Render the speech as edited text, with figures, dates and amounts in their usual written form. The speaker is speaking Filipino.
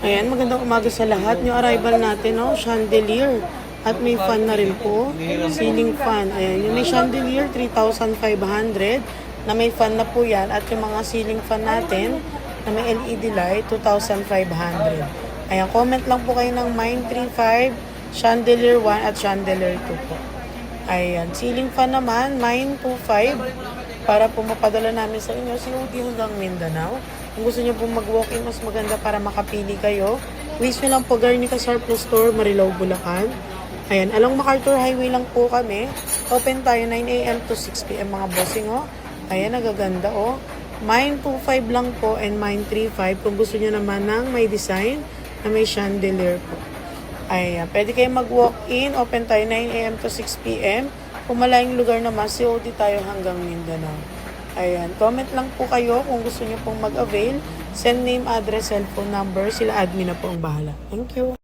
Ayan, magandang umaga sa lahat. Yung arrival natin, no? Chandelier. At may fan na rin po. Ceiling fan. Ayan, yung may chandelier, 3,500. Na may fan na po yan. At yung mga ceiling fan natin, na may LED light, 2,500. Ayan, comment lang po kayo ng Mine 35, Chandelier 1 at Chandelier 2 po. Ayan, ceiling fan naman, Mine 25. Para po mapadala namin sa inyo, COD hanggang Mindanao. Kung gusto nyo po mag-walk-in, mas maganda para makapili kayo. Wish nyo lang po Garnica Surplus Store, Marilao, Bulacan. Ayan, along MacArthur Highway lang po kami. Open tayo 9 a.m. to 6 p.m. mga bossing, oh. Ayan, nagaganda, oh. Mine 25 lang po and Mine 35 kung gusto nyo naman ng may design na may chandelier po. Ayan, pwede kayo mag-walk-in. Open tayo 9 a.m. to 6 p.m. Kung malayong lugar naman, COD tayo hanggang Mindanao. Ayan, comment lang po kayo kung gusto nyo pong mag-avail. Send name, address, cellphone number. Sila admin na po ang bahala. Thank you.